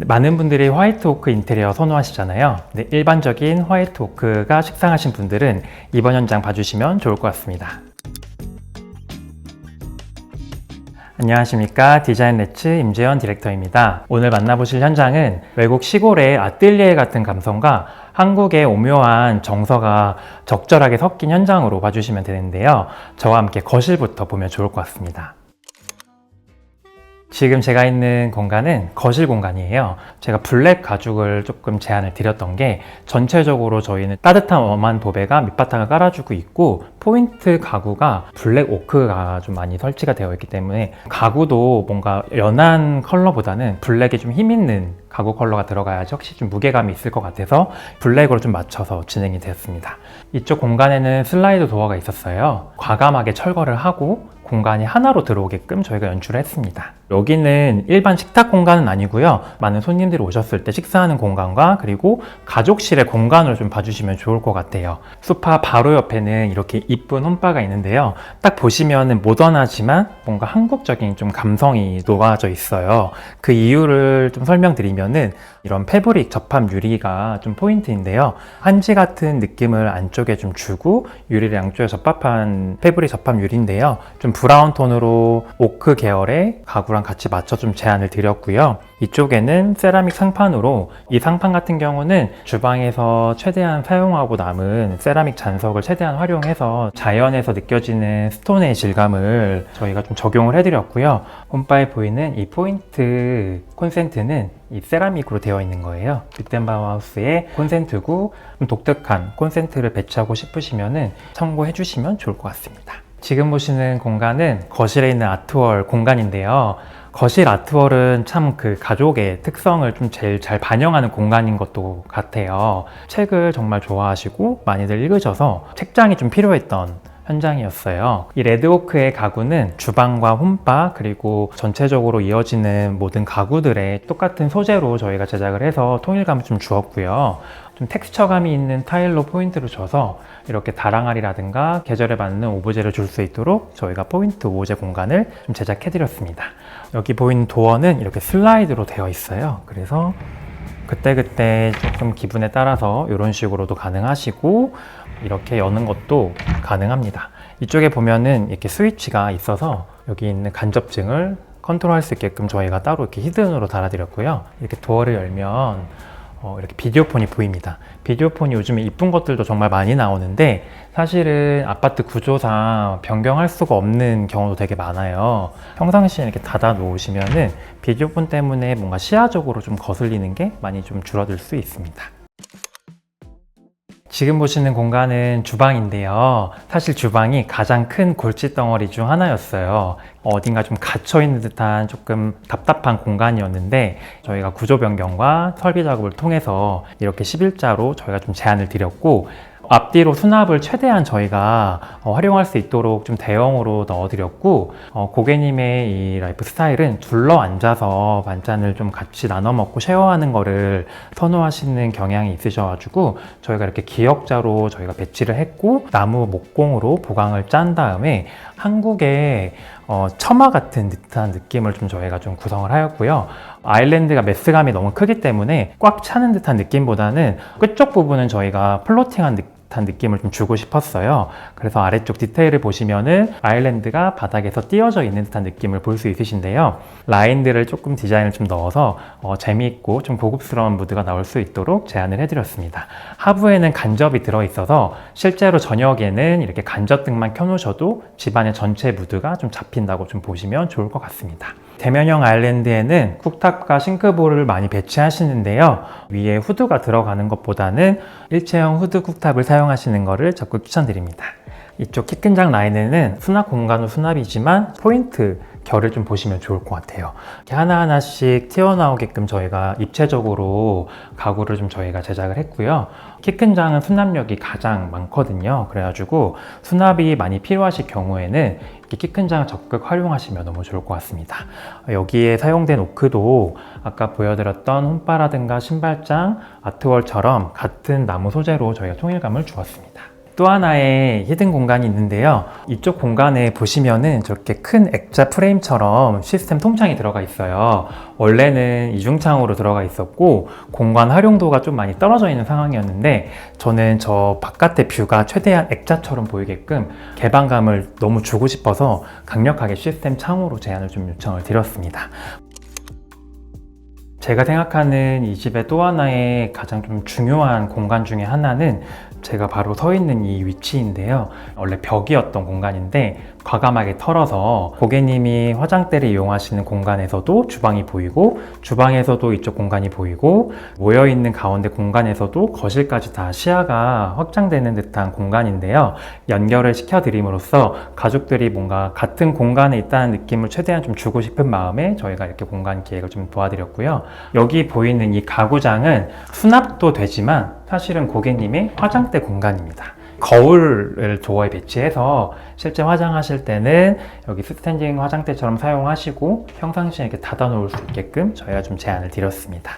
많은 분들이 화이트 오크 인테리어 선호하시잖아요. 근데 일반적인 화이트 오크가 식상하신 분들은 이번 현장 봐주시면 좋을 것 같습니다. 안녕하십니까. 디자인 렛츠 임재현 디렉터입니다. 오늘 만나보실 현장은 외국 시골의 아뜰리에 같은 감성과 한국의 오묘한 정서가 적절하게 섞인 현장으로 봐주시면 되는데요. 저와 함께 거실부터 보면 좋을 것 같습니다. 지금 제가 있는 공간은 거실 공간이에요. 제가 블랙 가죽을 조금 제안을 드렸던 게 전체적으로 저희는 따뜻한 웜한 도배가 밑바탕을 깔아주고 있고 포인트 가구가 블랙 오크가 좀 많이 설치가 되어 있기 때문에 가구도 뭔가 연한 컬러보다는 블랙이 좀 힘있는 가구 컬러가 들어가야지 확실히 좀 무게감이 있을 것 같아서 블랙으로 좀 맞춰서 진행이 되었습니다. 이쪽 공간에는 슬라이드 도어가 있었어요. 과감하게 철거를 하고 공간이 하나로 들어오게끔 저희가 연출을 했습니다. 여기는 일반 식탁 공간은 아니고요. 많은 손님들이 오셨을 때 식사하는 공간과 그리고 가족실의 공간으로 좀 봐주시면 좋을 것 같아요. 소파 바로 옆에는 이렇게 이쁜 홈바가 있는데요. 딱 보시면은 모던하지만 뭔가 한국적인 좀 감성이 녹아져 있어요. 그 이유를 좀 설명드리면은 이런 패브릭 접합 유리가 좀 포인트인데요. 한지 같은 느낌을 안쪽에 좀 주고 유리를 양쪽에 접합한 패브릭 접합 유리인데요. 좀 브라운 톤으로 오크 계열의 가구랑 같이 맞춰 좀 제안을 드렸고요. 이쪽에는 세라믹 상판으로 이 상판 같은 경우는 주방에서 최대한 사용하고 남은 세라믹 잔석을 최대한 활용해서 자연에서 느껴지는 스톤의 질감을 저희가 좀 적용을 해드렸고요. 홈바에 보이는 이 포인트 콘센트는 이 세라믹으로 되어 있는 거예요. 빅덴바우하우스의 콘센트고 독특한 콘센트를 배치하고 싶으시면 참고해 주시면 좋을 것 같습니다. 지금 보시는 공간은 거실에 있는 아트월 공간인데요. 거실 아트월은 참 그 가족의 특성을 좀 제일 잘 반영하는 공간인 것도 같아요. 책을 정말 좋아하시고 많이들 읽으셔서 책장이 좀 필요했던 현장이었어요. 이 레드오크의 가구는 주방과 홈바 그리고 전체적으로 이어지는 모든 가구들의 똑같은 소재로 저희가 제작을 해서 통일감을 좀 주었고요. 좀 텍스처감이 있는 타일로 포인트를 줘서 이렇게 다랑알이라든가 계절에 맞는 오브제를 줄 수 있도록 저희가 포인트 오브제 공간을 좀 제작해 드렸습니다. 여기 보이는 도어는 이렇게 슬라이드로 되어 있어요. 그래서 그때그때 조금 기분에 따라서 이런 식으로도 가능하시고 이렇게 여는 것도 가능합니다. 이쪽에 보면은 이렇게 스위치가 있어서 여기 있는 간접증을 컨트롤할 수 있게끔 저희가 따로 이렇게 히든으로 달아드렸고요. 이렇게 도어를 열면 이렇게 비디오폰이 보입니다. 비디오폰이 요즘에 이쁜 것들도 정말 많이 나오는데 사실은 아파트 구조상 변경할 수가 없는 경우도 되게 많아요. 평상시에 이렇게 닫아 놓으시면은 비디오폰 때문에 뭔가 시야적으로 좀 거슬리는 게 많이 좀 줄어들 수 있습니다. 지금 보시는 공간은 주방인데요. 사실 주방이 가장 큰 골칫덩어리 중 하나였어요. 어딘가 좀 갇혀있는 듯한 조금 답답한 공간이었는데 저희가 구조 변경과 설비 작업을 통해서 이렇게 11자로 저희가 좀 제안을 드렸고 앞뒤로 수납을 최대한 저희가 활용할 수 있도록 좀 대형으로 넣어드렸고 고객님의 이 라이프 스타일은 둘러 앉아서 반찬을 좀 같이 나눠 먹고 쉐어하는 거를 선호하시는 경향이 있으셔가지고 저희가 이렇게 기역자로 저희가 배치를 했고 나무 목공으로 보강을 짠 다음에 한국의 처마 같은 듯한 느낌을 좀 저희가 좀 구성을 하였고요. 아일랜드가 메스감이 너무 크기 때문에 꽉 차는 듯한 느낌보다는 끝쪽 부분은 저희가 플로팅한 듯한 느낌을 좀 주고 싶었어요. 그래서 아래쪽 디테일을 보시면은 아일랜드가 바닥에서 띄어져 있는 듯한 느낌을 볼 수 있으신데요. 라인들을 조금 디자인을 좀 넣어서 재미있고 좀 고급스러운 무드가 나올 수 있도록 제안을 해드렸습니다. 하부에는 간접이 들어있어서 실제로 저녁에는 이렇게 간접등만 켜놓으셔도 집안의 전체 무드가 좀 잡힌다고 좀 보시면 좋을 것 같습니다. 대면형 아일랜드에는 쿡탑과 싱크볼을 많이 배치하시는데요. 위에 후드가 들어가는 것보다는 일체형 후드 쿡탑을 사용하시는 것을 적극 추천드립니다. 이쪽 키큰장 라인에는 수납 공간은 수납이지만 포인트 결을 좀 보시면 좋을 것 같아요. 이렇게 하나하나씩 튀어나오게끔 저희가 입체적으로 가구를 좀 저희가 제작을 했고요. 키 큰 장은 수납력이 가장 많거든요. 그래가지고 수납이 많이 필요하실 경우에는 키 큰 장을 적극 활용하시면 너무 좋을 것 같습니다. 여기에 사용된 오크도 아까 보여드렸던 홈바라든가 신발장, 아트월처럼 같은 나무 소재로 저희가 통일감을 주었습니다. 또 하나의 히든 공간이 있는데요. 이쪽 공간에 보시면은 저렇게 큰 액자 프레임처럼 시스템 통창이 들어가 있어요. 원래는 이중창으로 들어가 있었고 공간 활용도가 좀 많이 떨어져 있는 상황이었는데 저는 저 바깥의 뷰가 최대한 액자처럼 보이게끔 개방감을 너무 주고 싶어서 강력하게 시스템 창으로 제안을 좀 요청을 드렸습니다. 제가 생각하는 이 집의 또 하나의 가장 좀 중요한 공간 중에 하나는 제가 바로 서 있는 이 위치인데요. 원래 벽이었던 공간인데 과감하게 털어서 고객님이 화장대를 이용하시는 공간에서도 주방이 보이고 주방에서도 이쪽 공간이 보이고 모여있는 가운데 공간에서도 거실까지 다 시야가 확장되는 듯한 공간인데요. 연결을 시켜드림으로써 가족들이 뭔가 같은 공간에 있다는 느낌을 최대한 좀 주고 싶은 마음에 저희가 이렇게 공간 기획을 좀 도와드렸고요. 여기 보이는 이 가구장은 수납도 되지만 사실은 고객님의 화장대 공간입니다. 거울을 도어에 배치해서 실제 화장하실 때는 여기 스탠딩 화장대처럼 사용하시고 평상시에 이렇게 닫아 놓을 수 있게끔 저희가 좀 제안을 드렸습니다.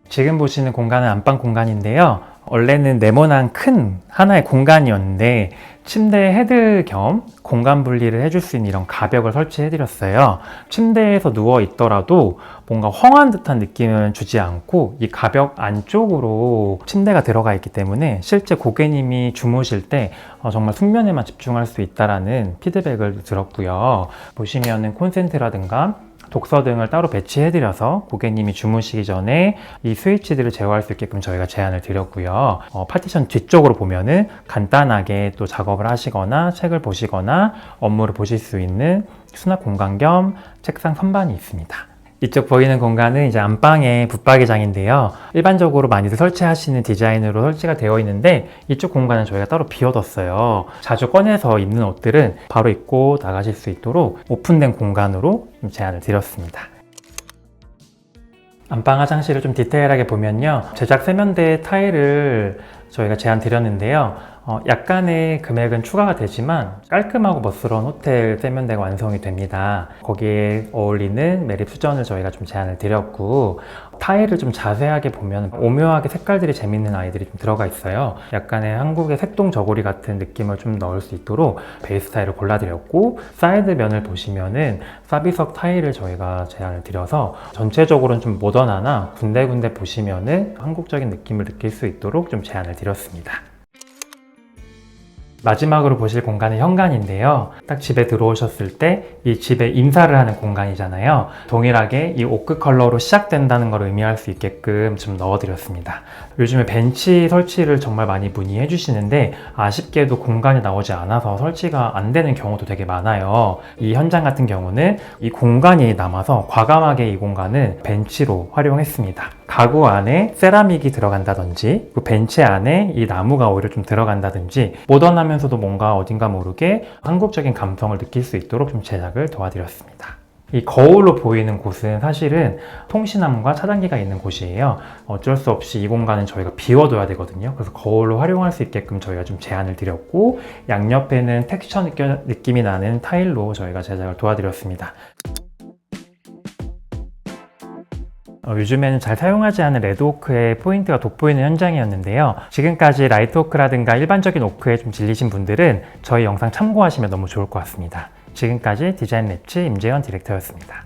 지금 보시는 공간은 안방 공간인데요. 원래는 네모난 큰 하나의 공간이었는데 침대 헤드 겸 공간 분리를 해줄 수 있는 이런 가벽을 설치해 드렸어요. 침대에서 누워 있더라도 뭔가 헝한 듯한 느낌을 주지 않고 이 가벽 안쪽으로 침대가 들어가 있기 때문에 실제 고객님이 주무실 때 정말 숙면에만 집중할 수 있다라는 피드백을 들었고요. 보시면은 콘센트라든가 독서 등을 따로 배치해드려서 고객님이 주무시기 전에 이 스위치들을 제어할 수 있게끔 저희가 제안을 드렸고요. 파티션 뒤쪽으로 보면은 간단하게 또 작업을 하시거나 책을 보시거나 업무를 보실 수 있는 수납 공간 겸 책상 선반이 있습니다. 이쪽 보이는 공간은 이제 안방의 붙박이장인데요. 일반적으로 많이들 설치하시는 디자인으로 설치가 되어 있는데 이쪽 공간은 저희가 따로 비워뒀어요. 자주 꺼내서 입는 옷들은 바로 입고 나가실 수 있도록 오픈된 공간으로 제안을 드렸습니다. 안방 화장실을 좀 디테일하게 보면요. 제작 세면대 타일을 저희가 제안 드렸는데요. 약간의 금액은 추가가 되지만 깔끔하고 멋스러운 호텔 세면대가 완성이 됩니다. 거기에 어울리는 매립 수전을 저희가 좀 제안을 드렸고 타일을 좀 자세하게 보면 오묘하게 색깔들이 재밌는 아이들이 좀 들어가 있어요. 약간의 한국의 색동 저고리 같은 느낌을 좀 넣을 수 있도록 베이스 타일을 골라드렸고 사이드 면을 보시면은 사비석 타일을 저희가 제안을 드려서 전체적으로는 좀 모던하나 군데군데 보시면은 한국적인 느낌을 느낄 수 있도록 좀 제안을 드렸습니다. 마지막으로 보실 공간은 현관인데요. 딱 집에 들어오셨을 때 이 집에 인사를 하는 공간이잖아요. 동일하게 이 오크 컬러로 시작된다는 걸 의미할 수 있게끔 좀 넣어드렸습니다. 요즘에 벤치 설치를 정말 많이 문의해 주시는데 아쉽게도 공간이 나오지 않아서 설치가 안 되는 경우도 되게 많아요. 이 현장 같은 경우는 이 공간이 남아서 과감하게 이 공간을 벤치로 활용했습니다. 가구 안에 세라믹이 들어간다든지 그 벤치 안에 이 나무가 오히려 좀 들어간다든지 모던하면서도 뭔가 어딘가 모르게 한국적인 감성을 느낄 수 있도록 좀 제작을 도와드렸습니다. 이 거울로 보이는 곳은 사실은 통신함과 차단기가 있는 곳이에요. 어쩔 수 없이 이 공간은 저희가 비워둬야 되거든요. 그래서 거울로 활용할 수 있게끔 저희가 좀 제안을 드렸고 양옆에는 텍스처 느낌이 나는 타일로 저희가 제작을 도와드렸습니다. 요즘에는 잘 사용하지 않은 레드오크의 포인트가 돋보이는 현장이었는데요. 지금까지 라이트오크라든가 일반적인 오크에 좀 질리신 분들은 저희 영상 참고하시면 너무 좋을 것 같습니다. 지금까지 디자인랩츠 임재현 디렉터였습니다.